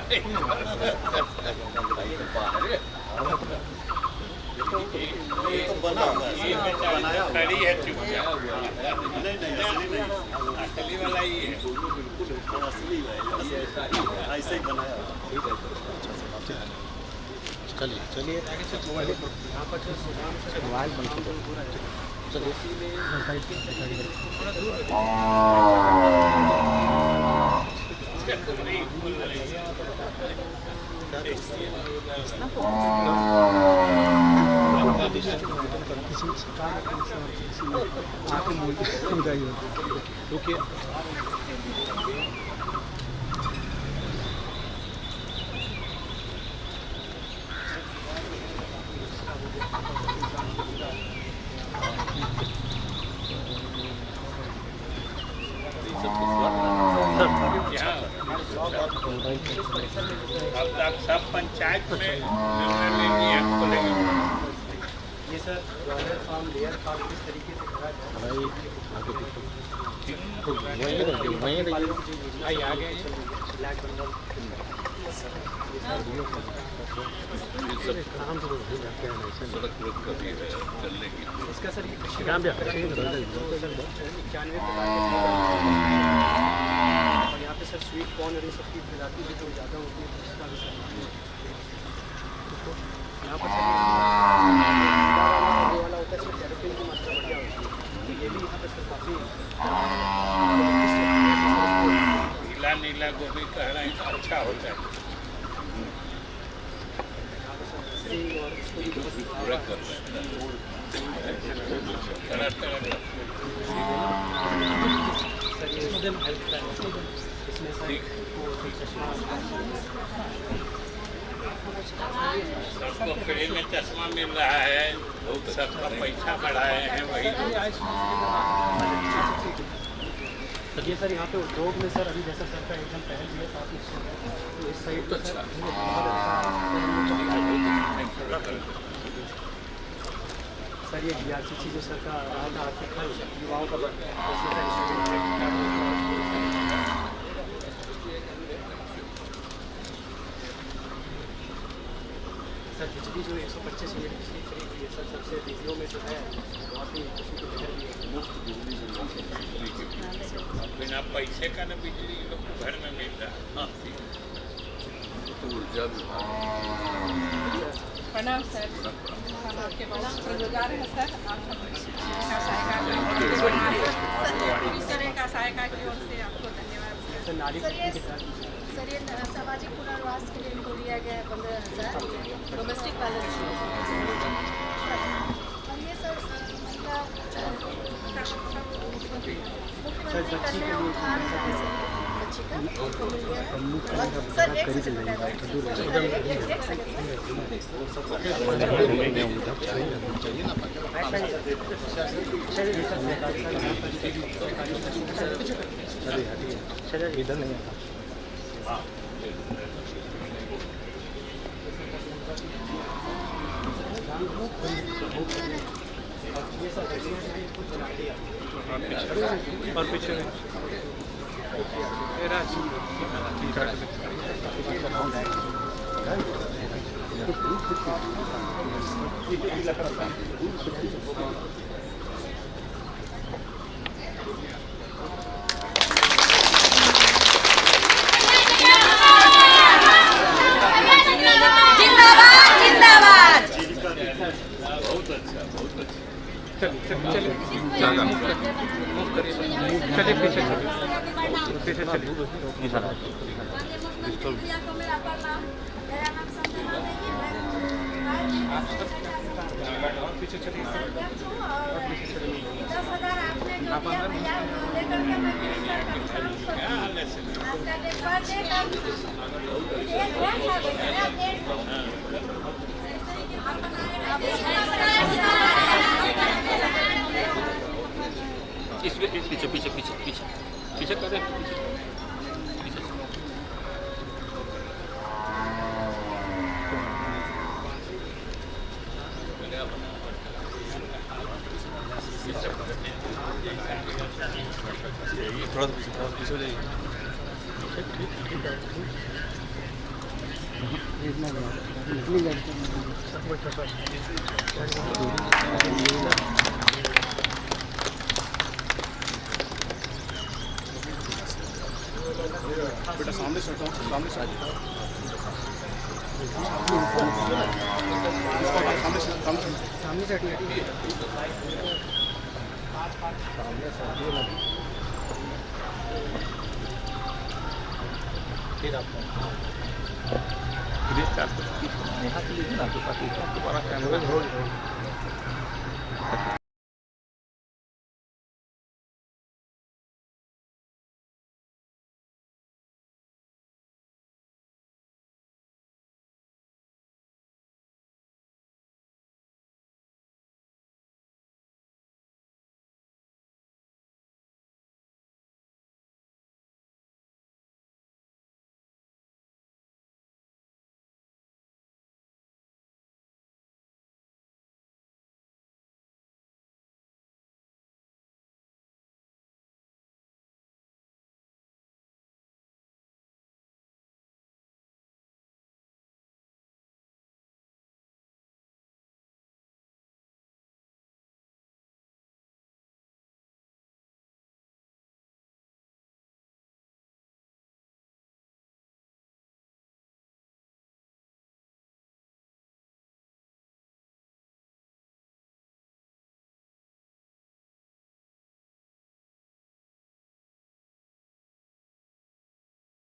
तो बना हुआ है, बनाया खड़ी है चुपचाप। नहीं असली नहीं, असली वाला ही है। असली है, ऐसे ही बनाया। चलिए चलिए मोबाइल बंद कर दो। चलिए रुकिए। अब सब पंचायत में निर्णय लेंगे आपको लेंगे। ये sir broiler farm layer farm किस तरीके से करा जाए भाई आगे तो वहीं आई आ गए ब्लैक बंडल सड़क रोक कर दी है चलने की। इसका सर ये काम भी 91 और यहाँ पे सर स्वीट कॉर्न और ये सब की प्रजाति भी जो ज़्यादा होती है उसका भी सर यहाँ पर सर वाला होता है इसमें कैरोटीन की मात्रा बढ़िया होती है तो ये भी यहाँ पे सर काफ़ी नीला नीला गोभी कह रहे हैं अच्छा होता है। और इसको भी पूरा कर रहे हैं तरह तरह का। सर ये इसमें सर सबको फ्री में चश्मा मिल रहा है, सबका पैसा बढ़ाए हैं वही। सर ये सर यहाँ पे उद्योग में सर अभी जैसा सर का एकदम पहल दिया था आपने तो इस साइड तो अच्छा सर ये DRCC जो सर का रहा था आपके कल युवाओं का सर बिजली जो 125 यूनिट बिजली फ्री की है सर सबसे बिजलियों में जो है बहुत ही खुशी की लहर भी है मुफ्त बिजली बिना पैसे का न बिजली लोग को घर में मिल रहा है। तो ऊर्जा प्रणाम सर, हम आपके बहुत शुक्रगुजार हैं सर। आप का सहायता की ओर से आपको धन्यवाद सर नारी सर ये सामाजिक पुनर्वास के लिए इनको दिया गया है 15,000 डोमेस्टिक वायलेंस और ये सर मुख्यमंत्री कन्या उत्थान बच्ची का उनको मिल गया है। सर एक सेकंड इधर नहीं आता। और पीछे पीछे पीछे पीछे पीछे पीछे कर दे पीछे थोड़ा पीछे हो जाइए। बेटा सामने से हटो, सामने से हटो। सामने से हटिए। फिर आपका Dia tak. Ni hati dia nak tu pasti. Tu orang kan.